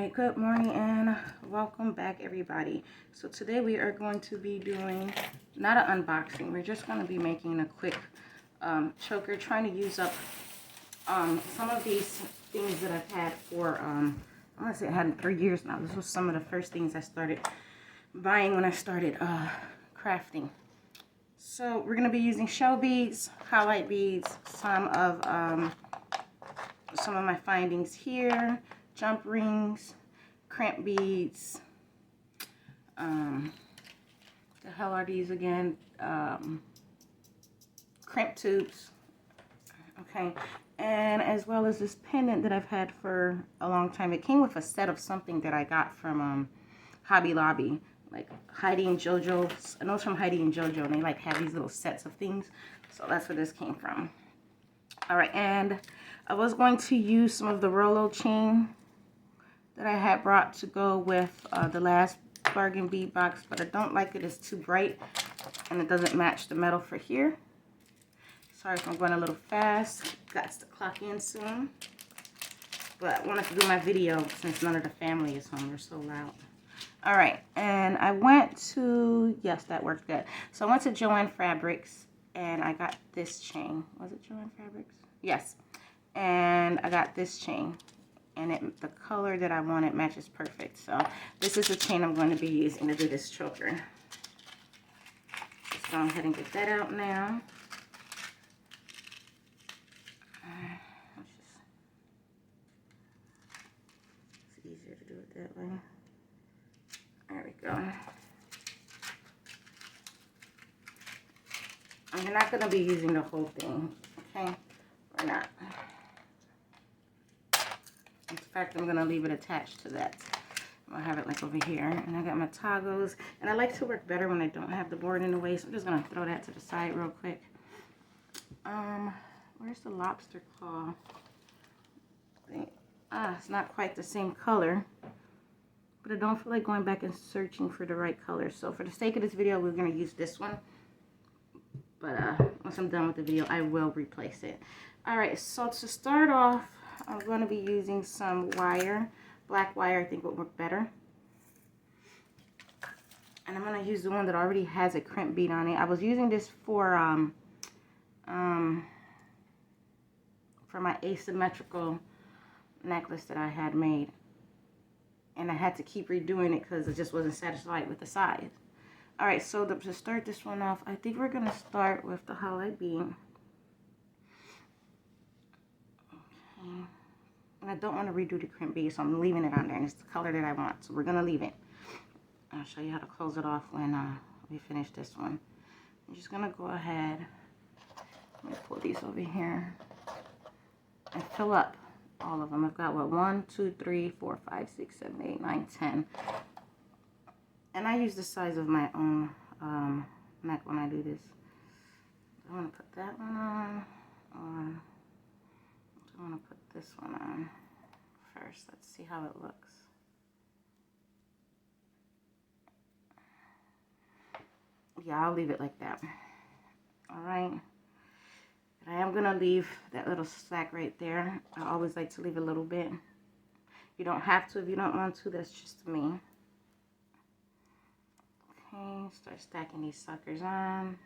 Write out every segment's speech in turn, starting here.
Alright, good morning and welcome back everybody. So today we are going to be doing not an unboxing, we're just going to be making a quick choker, trying to use up some of these things that I've had for I want to say I had them 3 years now. This was some of the first things I started buying when I started crafting. So we're going to be using shell beads, highlight beads, some of my findings here, jump rings, cramp beads, the hell are these again, cramp tubes, okay, and as well as this pendant that I've had for a long time. It came with a set of something that I got from Hobby Lobby, like Heidi and JoJo. I know it's from Heidi and JoJo, and they like have these little sets of things, so that's where this came from. All right, and I was going to use some of the Rolo chain that I had brought to go with the last bargain bead box, but I don't like it. It's too bright and it doesn't match the metal for here. Sorry if I'm going a little fast. Got to clock in soon, but I wanted to do my video since none of the family is home. They're so loud. All right, and I went to, yes, that worked good. So I went to Joann Fabrics and I got this chain. Was it Joann Fabrics? Yes. And I got this chain. And the color that I wanted matches perfect. So this is the chain I'm going to be using to do this choker. Let's go ahead and get that out now. It's easier to do it that way. There we go. I'm not going to be using the whole thing, okay? We're not. In fact, I'm going to leave it attached to that. I'll have it like over here. And I got my toggles. And I like to work better when I don't have the board in the way. So I'm just going to throw that to the side real quick. Where's the lobster claw? It's not quite the same color. But I don't feel like going back and searching for the right color. So for the sake of this video, we're going to use this one. But once I'm done with the video, I will replace it. Alright, so to start off, I'm going to be using some wire. Black wire I think would work better. And I'm going to use the one that already has a crimp bead on it. I was using this for my asymmetrical necklace that I had made. And I had to keep redoing it because I just wasn't satisfied with the size. Alright, so to start this one off, I think we're going to start with the highlight bead. Okay. And I don't want to redo the crimp bead, so I'm leaving it on there, and it's the color that I want, so we're going to leave it. I'll show you how to close it off when we finish this one. I'm just going to go ahead, let me pull these over here, and fill up all of them. I've got, what, 1, 2, 3, 4, 5, 6, 7, 8, 9, 10. And I use the size of my own neck when I do this. I want to put that one on, or I want to put this one on first. Let's see how it looks. Yeah, I'll leave it like that. Alright. I am going to leave that little slack right there. I always like to leave a little bit. You don't have to if you don't want to. That's just me. Okay, start stacking these suckers on.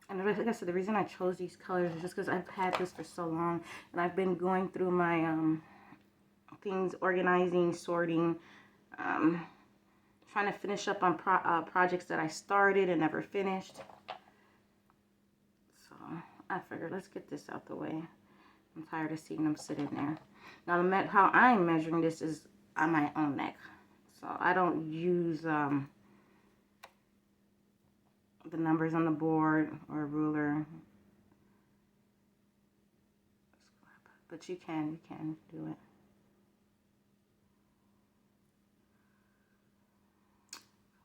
And like I said, the reason I chose these colors is just because I've had this for so long. And I've been going through my things, organizing, sorting, trying to finish up on projects that I started and never finished. So I figured, let's get this out the way. I'm tired of seeing them sit in there. Now, how I'm measuring this is on my own neck. So I don't use the numbers on the board or a ruler. But you can do it.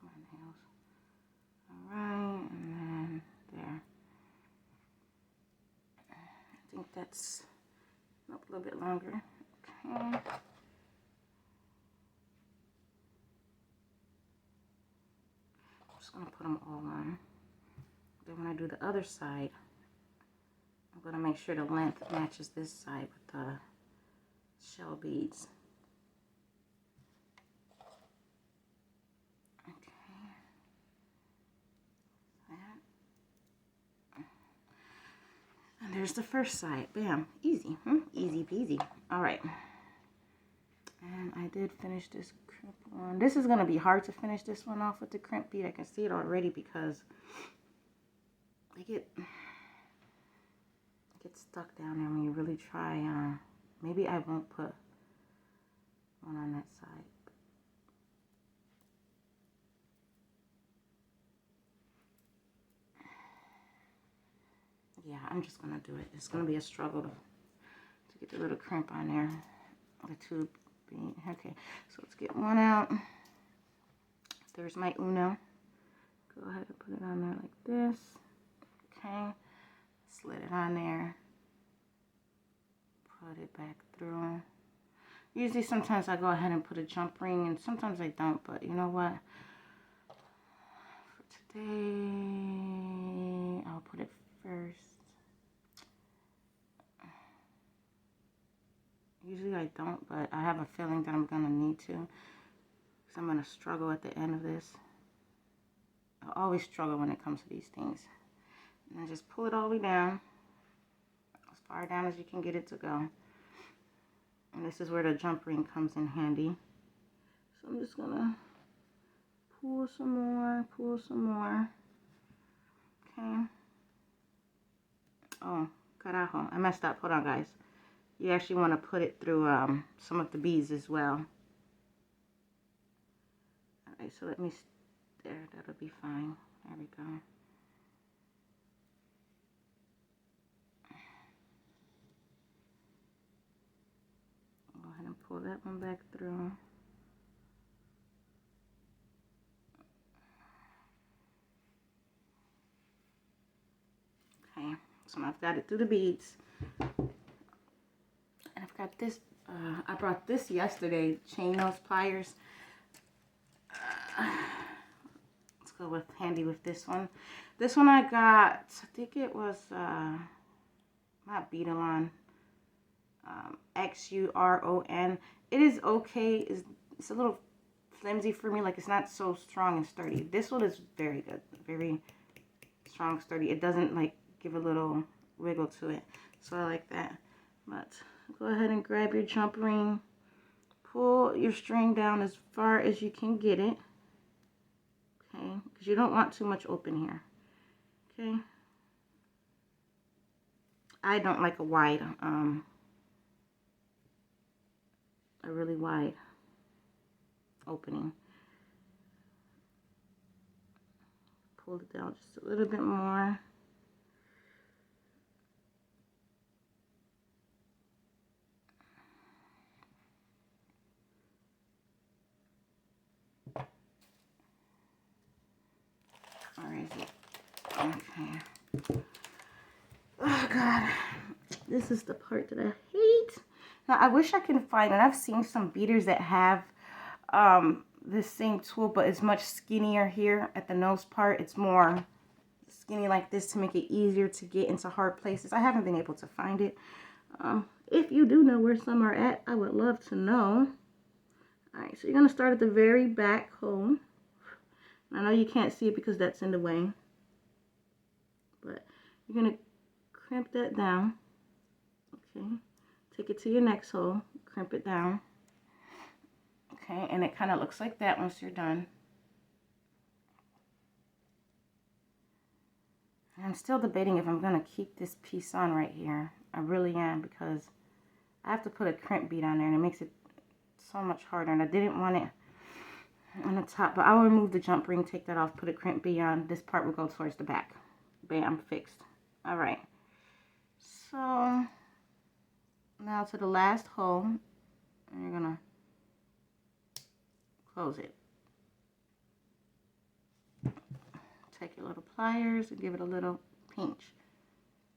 My nails. Alright, and then there. I think that's a little bit longer. Okay. I'm just going to put them all on. Then when I do the other side, I'm I'm going to make sure the length matches this side with the shell beads. Okay. That. And there's the first side. Bam. Easy. Easy peasy. All right. And I did finish this crimp one. This is going to be hard to finish this one off with the crimp bead. I can see it already because they get stuck down there when you really try. Maybe I won't put one on that side. Yeah, I'm just going to do it. It's going to be a struggle to get the little crimp on there. The tube bead. Okay, so let's get one out. There's my Uno. Go ahead and put it on there like this. Okay, slid it on there. Put it back through. Usually sometimes I go ahead and put a jump ring, and sometimes I don't, but you know what? For today, I'll put it first. Usually I don't, but I have a feeling that I'm going to need to, because I'm going to struggle at the end of this. I always struggle when it comes to these things. And then just pull it all the way down, as far down as you can get it to go. And this is where the jump ring comes in handy. So I'm just going to pull some more, Okay. Oh, carajo. I messed up. Hold on, guys. You actually want to put it through some of the beads as well. Alright, so let me, there, that'll be fine. There we go. Go ahead and pull that one back through. Okay, so now I've got it through the beads. And I've got this, I brought this yesterday, chain nose pliers. Let's go with handy with this one. This one I got, I think it was, not Beadalon, XURON. It is okay. It's a little flimsy for me. Like, it's not so strong and sturdy. This one is very good. Very strong, sturdy. It doesn't, like, give a little wiggle to it. So I like that. But go ahead and grab your jump ring. Pull your string down as far as you can get it. Okay, because you don't want too much open here. Okay. I don't like a really wide opening. Pull it down just a little bit more. Or is it? Okay. Oh God, this is the part that I hate. Now I wish I could find it. I've seen some beaters that have this same tool, but it's much skinnier here at the nose part. It's more skinny like this to make it easier to get into hard places. I haven't been able to find it. If you do know where some are at, I would love to know. Alright, so you're going to start at the very back hole. I know you can't see it because that's in the way. But you're going to crimp that down. Okay. Take it to your next hole. Crimp it down. Okay, and it kind of looks like that once you're done. And I'm still debating if I'm going to keep this piece on right here. I really am, because I have to put a crimp bead on there and it makes it so much harder. And I didn't want it on the top, but I will remove the jump ring, take that off, put a crimp bead on. This part will go towards the back. Bam, fixed. All right. So now to the last hole, and you're going to close it. Take your little pliers and give it a little pinch.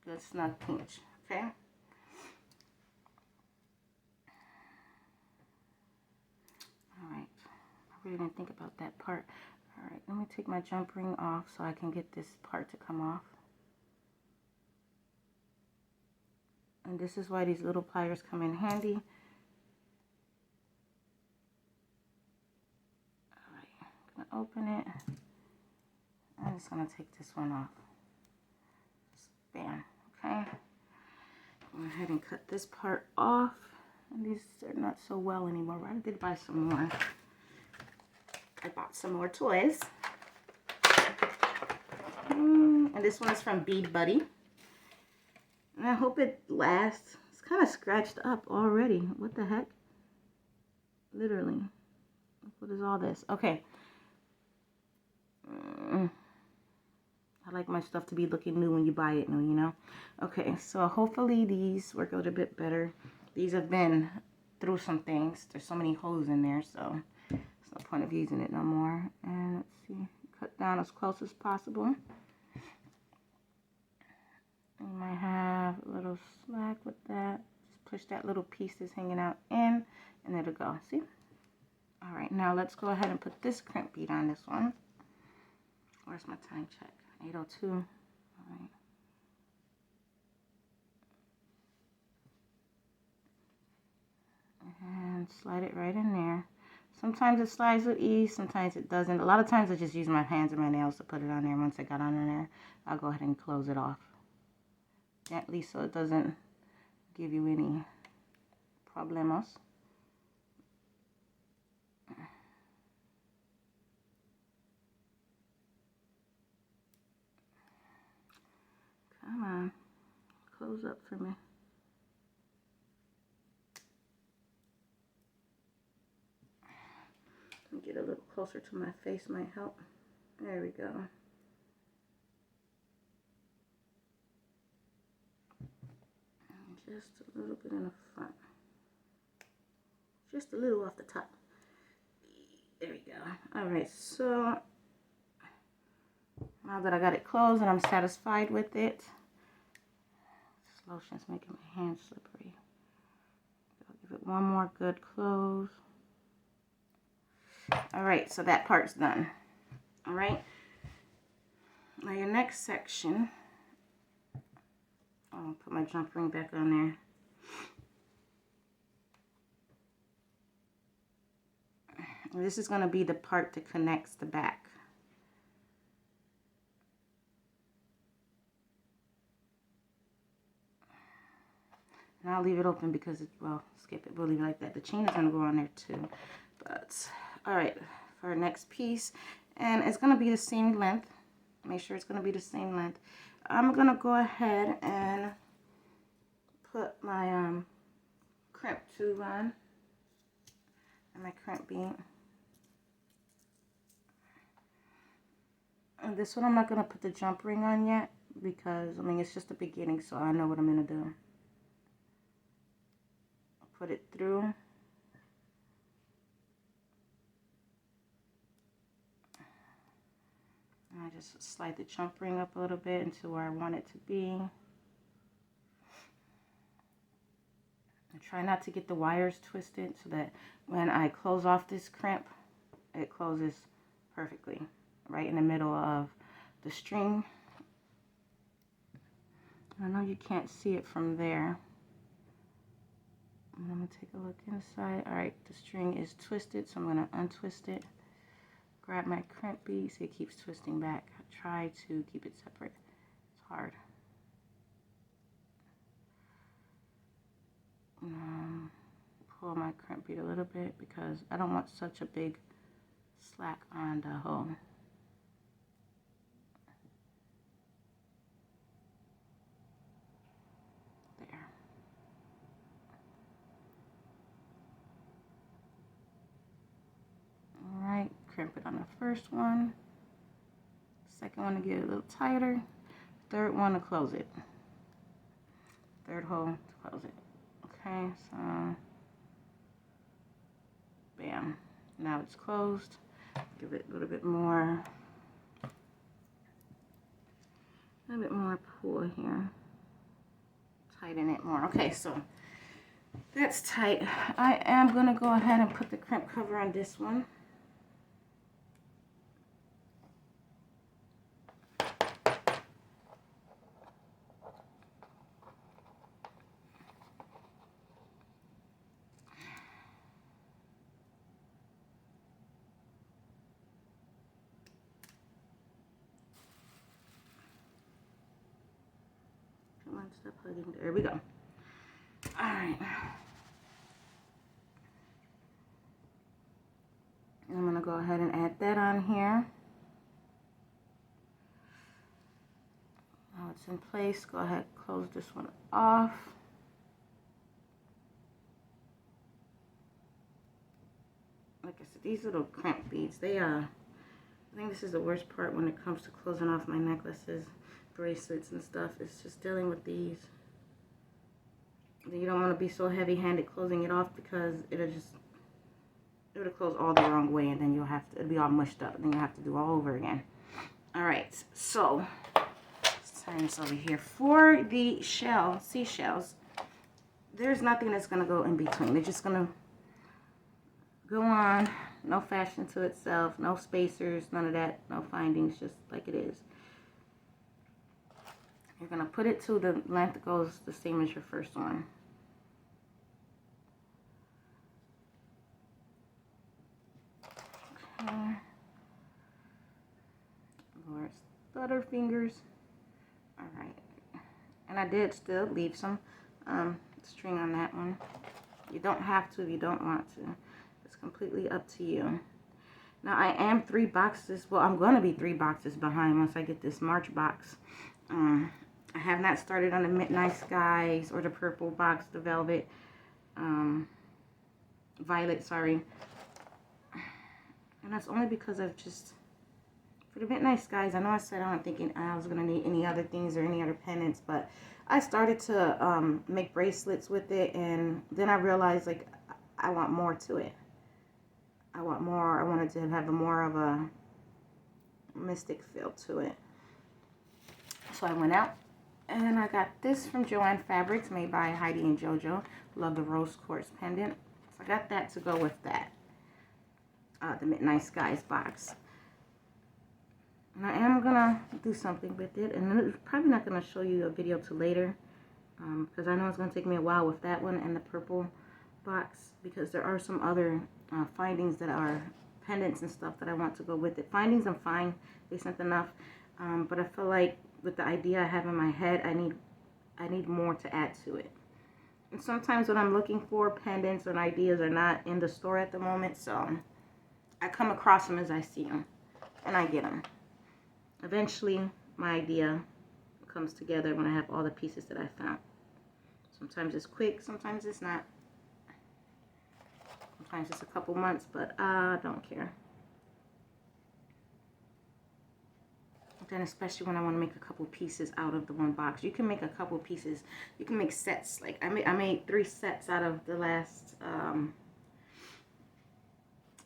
Good snug pinch, okay? Alright, I really didn't think about that part. Alright, let me take my jump ring off so I can get this part to come off. And this is why these little pliers come in handy. All right, I'm gonna open it. I'm just gonna take this one off. Just bam, okay. Go ahead and cut this part off. And these are not so well anymore. I did buy some more. I bought some more toys. And this one is from Bead Buddy. And I hope it lasts. It's kind of scratched up already. What the heck? Literally. What is all this? Okay. I like my stuff to be looking new when you buy it new, you know? Okay, so hopefully these work out a bit better. These have been through some things. There's so many holes in there, so there's no point of using it no more. And let's see, cut down as close as possible. You might have a little slack with that. Just push that little piece that's hanging out in, and it'll go. See? All right, now let's go ahead and put this crimp bead on this one. Where's my time check? 8:02. All right. And slide it right in there. Sometimes it slides with ease, sometimes it doesn't. A lot of times I just use my hands and my nails to put it on there. Once I got on there, I'll go ahead and close it off gently so it doesn't give you any problemos. Come on, close up for me. Get a little closer to my face might help. There we go. Just a little bit in the front. Just a little off the top. There we go. All right, so now that I got it closed and I'm satisfied with it, this lotion's making my hands slippery. I'll give it one more good close. All right, so that part's done. All right. Now your next section, I'll put my jump ring back on there. And this is going to be the part that connects the back. And I'll leave it open because it, well, skip it, we'll leave it like that. The chain is going to go on there too. But, all right, for our next piece, and it's going to be the same length. Make sure it's going to be the same length. I'm going to go ahead and put my crimp tube on and my crimp bead. And this one I'm not going to put the jump ring on yet because, I mean, it's just the beginning, so I know what I'm going to do. Put it through. And I just slide the jump ring up a little bit into where I want it to be. And try not to get the wires twisted so that when I close off this crimp, it closes perfectly right in the middle of the string. I know you can't see it from there. I'm going to take a look inside. All right, the string is twisted, so I'm going to untwist it. Grab my crimp bead, see it keeps twisting back. Try to keep it separate. It's hard. Pull my crimp bead a little bit because I don't want such a big slack on the hole. There. All right, crimp it on the first one. Second one to get it a little tighter. Third one to close it. Third hole to close it. Okay, so bam. Now it's closed. Give it a little bit more pull here. Tighten it more. Okay, so that's tight. I am gonna go ahead and put the crimp cover on this one. Stop hugging. There we go. All right. I'm going to go ahead and add that on here. Now it's in place. Go ahead, close this one off. Like I said, these little crimp beads, I think this is the worst part when it comes to closing off my necklaces, bracelets and stuff. It's just dealing with these. You don't want to be so heavy-handed closing it off because it'll close all the wrong way, and then it'll be all mushed up, and then you'll have to do all over again. All right, so let's turn this over here. For the seashells, there's nothing that's going to go in between. They're just going to go on, no fashion to itself, no spacers, none of that, no findings, just like it is. You're going to put it to the length that goes the same as your first one. Okay. Lord, stutter fingers. All right. And I did still leave some string on that one. You don't have to if you don't want to. It's completely up to you. Now I am 3 boxes. Well, I'm going to be 3 boxes behind once I get this March box. I have not started on the Midnight Skies or the purple box, the velvet, violet, sorry. And that's only because I've just, for the Midnight Skies, I know I said I wasn't thinking I was going to need any other things or any other pendants, but I started to make bracelets with it, and then I realized, like, I want more to it. I want more. I wanted to have more of a mystic feel to it. So I went out and I got this from Joanne Fabrics, made by Heidi and JoJo. Love the rose quartz pendant. So I got that to go with that. The Midnight Skies box. And I am going to do something with it. And I'm probably not going to show you a video till later. Because I know it's going to take me a while with that one and the purple box. Because there are some other findings that are pendants and stuff that I want to go with it. Findings, I'm fine. Decent enough. But I feel like with the idea I have in my head, I need more to add to it. And sometimes what I'm looking for, pendants and ideas, are not in the store at the moment. So I come across them as I see them. And I get them. Eventually, my idea comes together when I have all the pieces that I found. Sometimes it's quick, sometimes it's not. Sometimes it's a couple months, but I don't care. Then especially when I want to make a couple pieces out of the one box. You can make a couple pieces. You can make sets. Like I made 3 sets out of the last,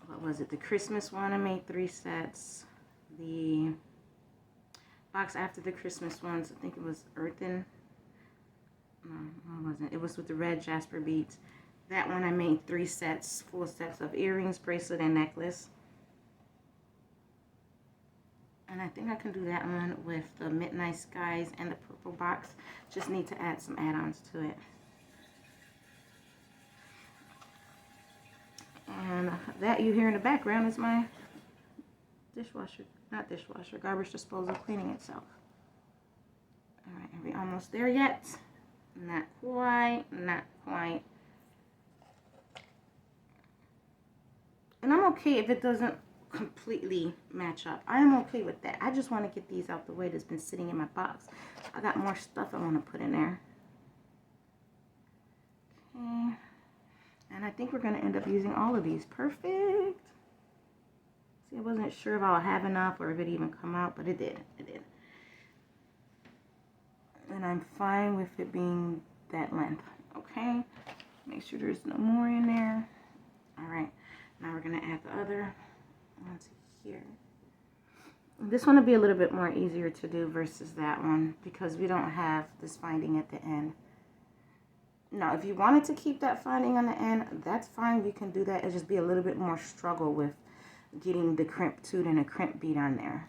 what was it? The Christmas one, I made 3 sets. The box after the Christmas ones, I think it was Earthen. No, it wasn't. It was with the red jasper beads. That one I made 3 sets, full sets of earrings, bracelet, and necklace. And I think I can do that one with the Midnight Skies and the purple box. Just need to add some add-ons to it. And that you hear in the background is my dishwasher, not dishwasher, garbage disposal cleaning itself. Alright, are we almost there yet? Not quite, not quite. And I'm okay if it doesn't completely match up. I am okay with that. I just want to get these out the way that's been sitting in my box. I got more stuff I want to put in there. Okay. And I think we're going to end up using all of these. Perfect. See, I wasn't sure if I'll have enough or if it even come out, but it did. It did. And I'm fine with it being that length. Okay. Make sure there's no more in there. All right. Now we're going to add the other onto here. This one will be a little bit more easier to do versus that one because we don't have this finding at the end. Now, if you wanted to keep that finding on the end, that's fine. You can do that. It'll just be a little bit more struggle with getting the crimp tooth and a crimp bead on there.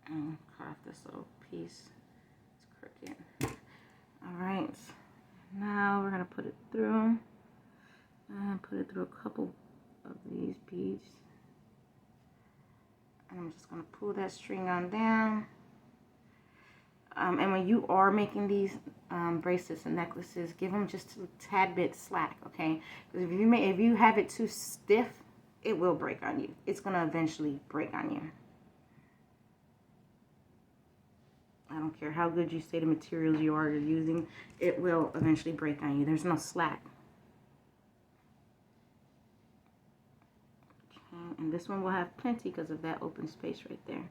And cut off this little piece. It's crooked. All right. Now we're going to put it through. And put it through a couple of these beads. And I'm just going to pull that string on down. And when you are making these bracelets and necklaces, give them just a tad bit slack, okay? Because if you have it too stiff, it will break on you. It's going to eventually break on you. I don't care how good you say the materials you're using, it will eventually break on you. There's no slack. Okay, and this one will have plenty because of that open space right there.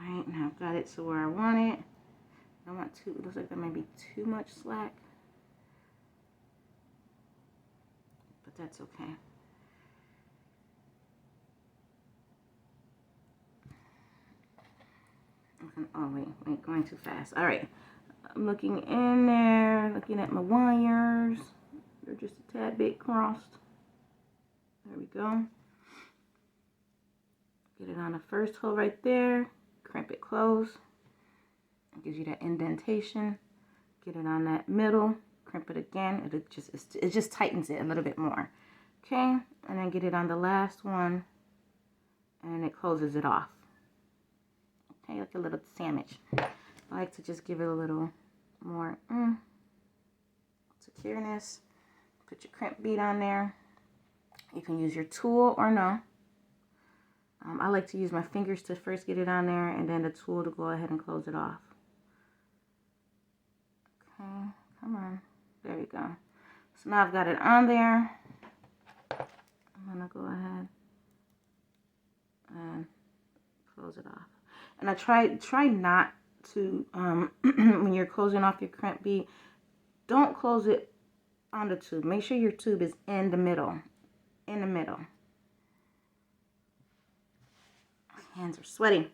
Alright, now I've got it so where I want it. I don't want too, it looks like there might be too much slack. But that's okay. Oh, wait, going too fast. Alright, I'm looking in there, looking at my wires. They're just a tad bit crossed. There we go. Get it on the first hole right there. Crimp it close. It gives you that indentation. Get it on that middle. Crimp it again. It just tightens it a little bit more. Okay, and then get it on the last one, and it closes it off. Okay, like a little sandwich. I like to just give it a little more secureness. Put your crimp bead on there. You can use your tool or no. I like to use my fingers to first get it on there and then the tool to go ahead and close it off. Okay, come on. There we go. So now I've got it on there. I'm going to go ahead and close it off. And I try not to, when you're closing off your crimp bead, don't close it on the tube. Make sure your tube is in the middle. In the middle. My hands are sweaty. Okay.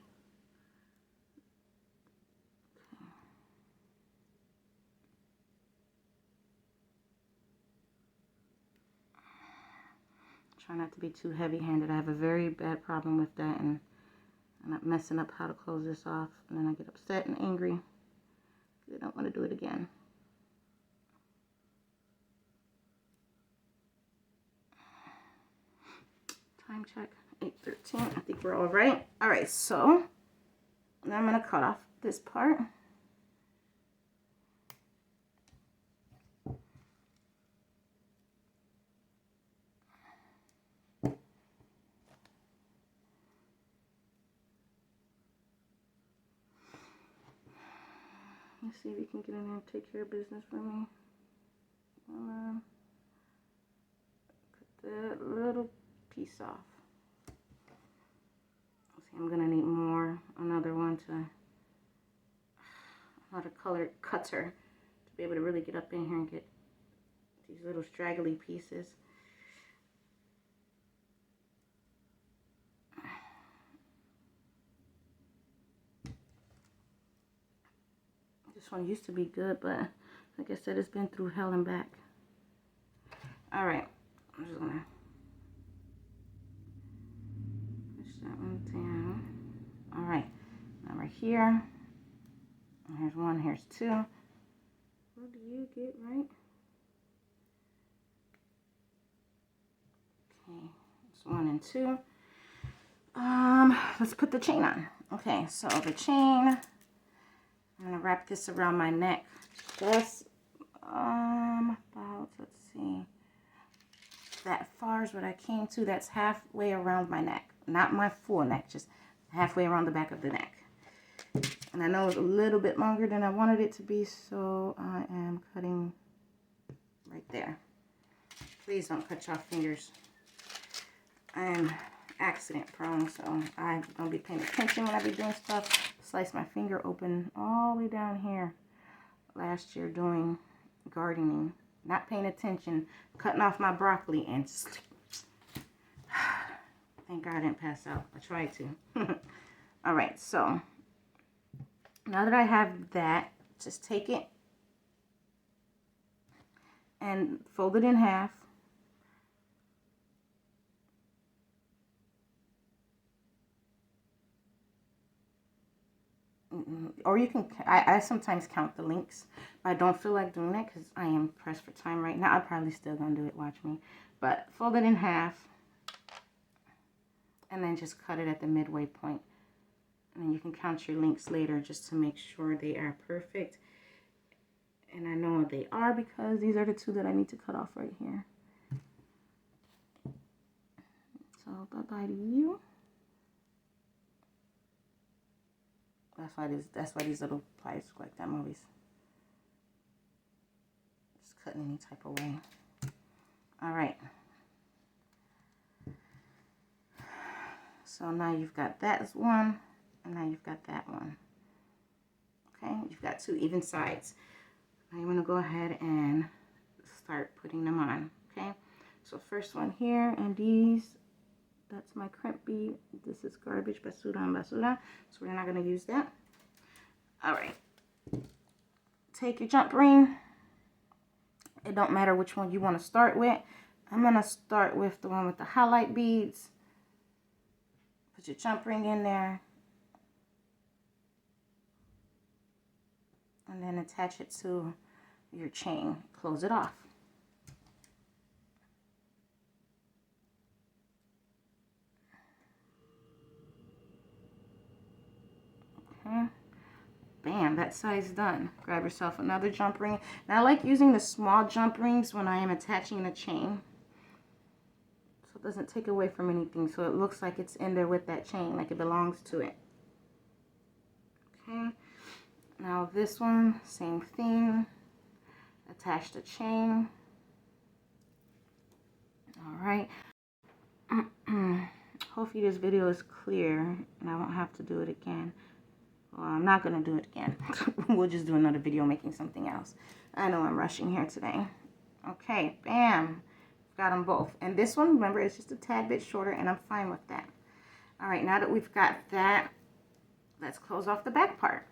Try not to be too heavy-handed. I have a very bad problem with that, and I'm not messing up how to close this off, and then I get upset and angry. I don't want to do it again. Time check, 8:13. I think we're all right. All right, so now I'm going to cut off this part. Let's see if you can get in there and take care of business for me. Cut that little piece off. See, I'm gonna need another colored cutter to be able to really get up in here and get these little straggly pieces. This one used to be good, but like I said, it's been through hell and back. All right, I'm just gonna push that one down. All right, now right here. Here's one, here's two. What do you get right? Okay, it's 1 and 2. Let's put the chain on. Okay, so the chain, I'm gonna wrap this around my neck. Just about, let's see, that far is what I came to. That's halfway around my neck, not my full neck, just halfway around the back of the neck. And I know it's a little bit longer than I wanted it to be, so I am cutting right there. Please don't cut your fingers. I am accident prone, so I'm gonna be paying attention when I be doing stuff. Slice my finger open all the way down here last year doing gardening, not paying attention, cutting off my broccoli, and thank God I didn't pass out. I tried to. All right, so now that I have that, just take it and fold it in half. Or you can, I sometimes count the links, but I don't feel like doing that because I am pressed for time right now. I'm probably still going to do it, watch me. But fold it in half. and then just cut it at the midway point. And then you can count your links later just to make sure they are perfect. And I know they are because these are the two that I need to cut off right here. So bye-bye to you. That's why these little pliers look like that. I'm always just cutting any type of way. All right. So now you've got that one, and now you've got that one. Okay, you've got two even sides. Now you want to go ahead and start putting them on. Okay, so first one here, and these, that's my crimp bead. This is garbage, basura and basura, so we're not going to use that. All right, take your jump ring. It don't matter which one you want to start with. I'm going to start with the one with the highlight beads. Put your jump ring in there. And then attach it to your chain. Close it off. Okay. Bam, that side's done. Grab yourself another jump ring. Now I like using the small jump rings when I am attaching the chain. So it doesn't take away from anything. So it looks like it's in there with that chain, like it belongs to it. Okay. Now this one, same thing. Attach the chain. All right. Hopefully this video is clear and I won't have to do it again. Well, I'm not going to do it again. We'll just do another video making something else. I know I'm rushing here today. Okay, bam. Got them both. And this one, remember, it's just a tad bit shorter and I'm fine with that. All right, now that we've got that, let's close off the back part.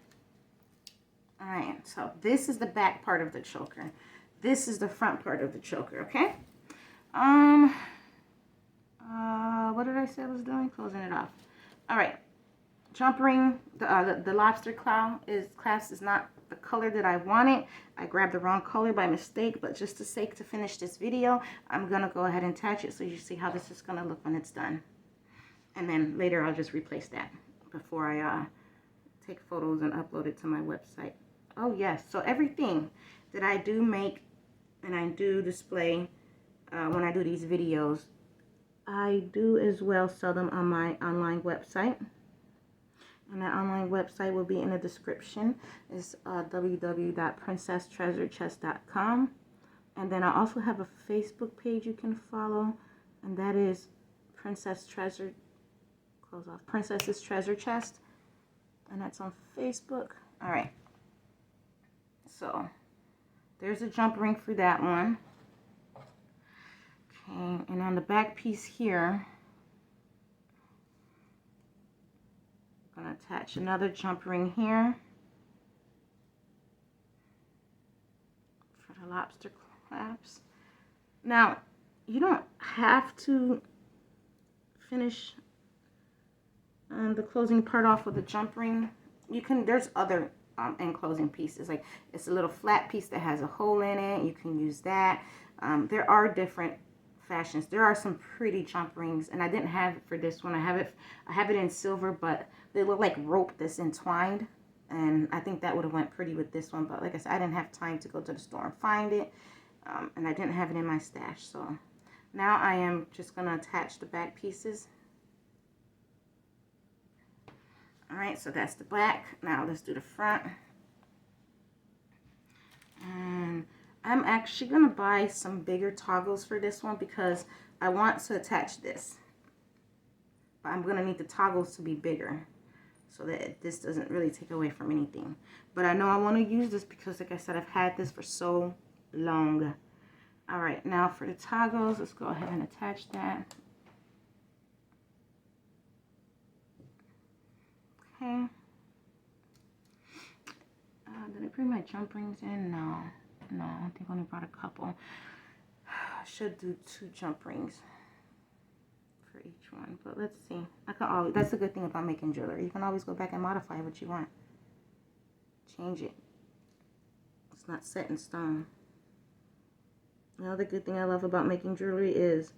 All right, so this is the back part of the choker. This is the front part of the choker, okay? What did I say I was doing? Closing it off. All right. Jump ring, the lobster clasp is not the color that I wanted. I grabbed the wrong color by mistake, but just to finish this video, I'm going to go ahead and attach it so you see how this is going to look when it's done. And then later I'll just replace that before I take photos and upload it to my website. Oh yes, so everything that I do make and I do display when I do these videos, I do as well sell them on my online website. And that online website will be in the description. It's www.princesstreasurechest.com. And then I also have a Facebook page you can follow, and that is Princess's Treasure Chest, and that's on Facebook. All right. So there's a jump ring for that one. Okay, and on the back piece here, I'm going to attach another jump ring here for the lobster clasps. Now, you don't have to finish the closing part off with a jump ring. You can, there's other enclosing pieces, like it's a little flat piece that has a hole in it. You can use that. There are different fashions. There are some pretty jump rings, and I didn't have it for this one. I have it in silver, but they look like rope that's entwined, and I think that would have went pretty with this one. But like I said, I didn't have time to go to the store and find it, and I didn't have it in my stash. So now I am just going to attach the back pieces. All right, so that's the back. Now let's do the front. And I'm actually going to buy some bigger toggles for this one because I want to attach this. But I'm going to need the toggles to be bigger so that this doesn't really take away from anything. But I know I want to use this because, like I said, I've had this for so long. All right, now for the toggles, let's go ahead and attach that. Okay. Did I bring my jump rings in? No. No, I think I only brought a couple. I should do 2 jump rings for each one, but let's see. I can always, that's the good thing about making jewelry. You can always go back and modify what you want. Change it. It's not set in stone. The other good thing I love about making jewelry is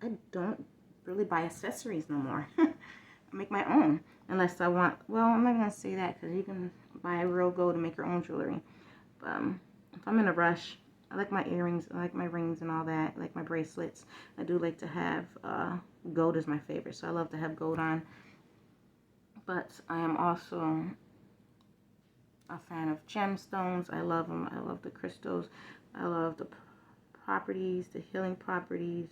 I don't really buy accessories no more. I make my own. Unless I want, well, I'm not going to say that because you can buy real gold and make your own jewelry. If I'm in a rush, I like my earrings, I like my rings and all that, I like my bracelets. I do like to have, gold is my favorite, so I love to have gold on. But I am also a fan of gemstones. I love them. I love the crystals. I love the properties, the healing properties,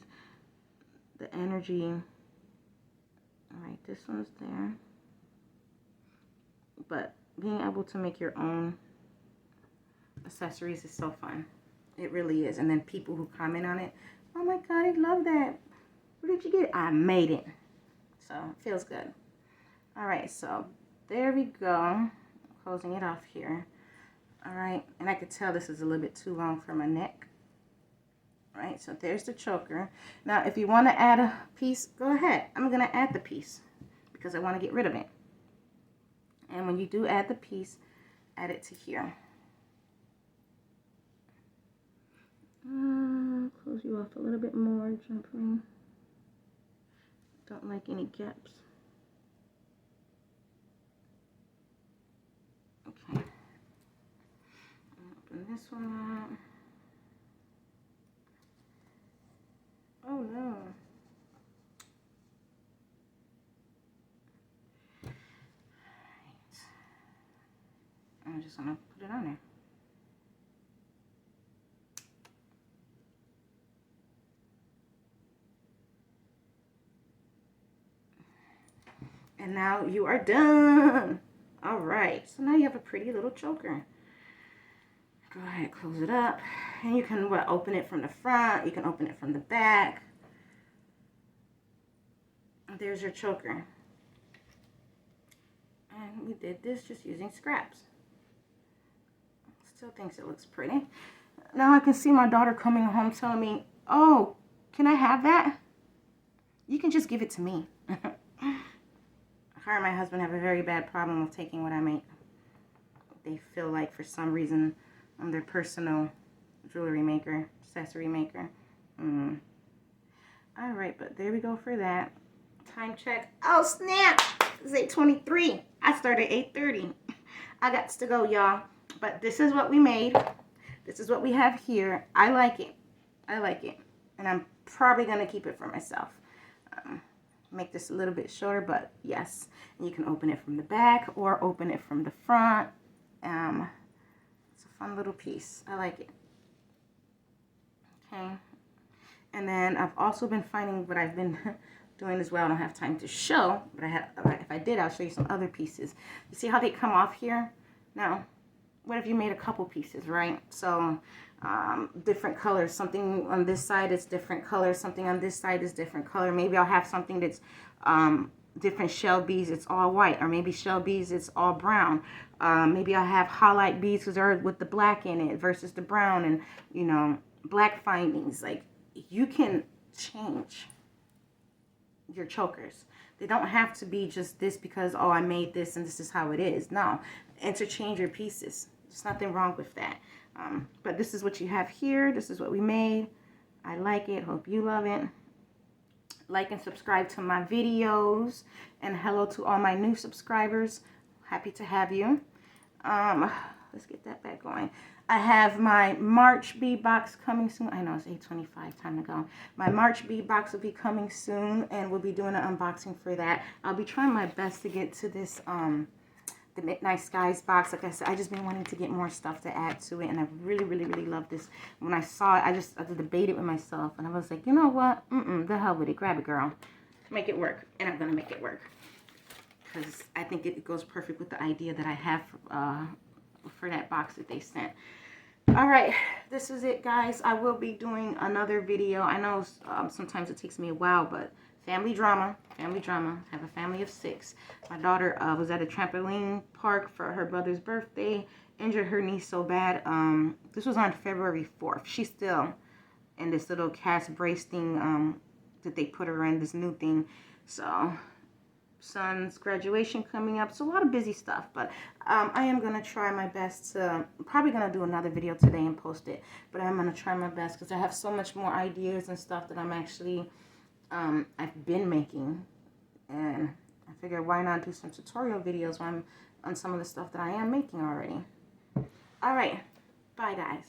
the energy. All right, this one's there. But being able to make your own accessories is so fun. It really is. And then people who comment on it, oh my God, I love that. Where did you get it? I made it. So it feels good. All right, so there we go. Closing it off here. All right, and I could tell this is a little bit too long for my neck. All right, so there's the choker. Now, if you want to add a piece, go ahead. I'm going to add the piece because I want to get rid of it. And when you do add the piece, add it to here. Close you off a little bit more, jumping. Don't like any gaps. Okay. Open this one up. Oh no. I'm just gonna put it on there. And now you are done. All right, so now you have a pretty little choker. Go ahead, close it up. And you can open it from the front, you can open it from the back. There's your choker. And we did this just using scraps. Still thinks it looks pretty. Now I can see my daughter coming home telling me, oh, can I have that? You can just give it to me. Her and my husband have a very bad problem with taking what I make. They feel like for some reason I'm their personal jewelry maker, accessory maker. All right, but there we go for that. Time check. Oh, snap. It's 8:23. I started at 8:30. I got to go, y'all. But this is what we made. This is what we have here. I like it. I like it. And I'm probably going to keep it for myself. Make this a little bit shorter, but yes. And you can open it from the back or open it from the front. It's a fun little piece. I like it. Okay. And then I've also been finding what I've been doing as well. I don't have time to show, but if I did, I'll show you some other pieces. You see how they come off here? Now, what if you made a couple pieces, right? So different colors. Something on this side is different color. Something on this side is different color. Maybe I'll have something that's different shell beads. It's all white. Or maybe shell beads, it's all brown. Maybe I'll have highlight beads because they're with the black in it versus the brown. And, you know, black findings. Like, you can change your chokers. They don't have to be just this because, oh, I made this and this is how it is. No. Interchange your pieces. There's nothing wrong with that. But this is what you have here. This is what we made. I like it. Hope you love it. Like and subscribe to my videos. And hello to all my new subscribers. Happy to have you. Let's get that back going. I have my March bead box coming soon. I know it's 8:25, time to go. My March bead box will be coming soon, and we'll be doing an unboxing for that. I'll be trying my best to get to this the Midnight Skies box. Like I said, I just been wanting to get more stuff to add to it, and I really, really, really love this. When I saw it, I debated with myself, and I was like, you know what? The hell with it. Grab it, girl. Make it work, and I'm gonna make it work because I think it goes perfect with the idea that I have for that box that they sent. All right, this is it, guys. I will be doing another video. I know sometimes it takes me a while, but family drama. I have a family of 6. My daughter was at a trampoline park for her brother's birthday, injured her knee so bad. This was on February 4th. She's still in this little cast brace thing that they put her in, this new thing. So, son's graduation coming up. So a lot of busy stuff, but I am going to try my best to, I'm probably going to do another video today and post it, but I'm going to try my best because I have so much more ideas and stuff that I'm actually I've been making, and I figured why not do some tutorial videos on some of the stuff that I am making already. All right, bye guys.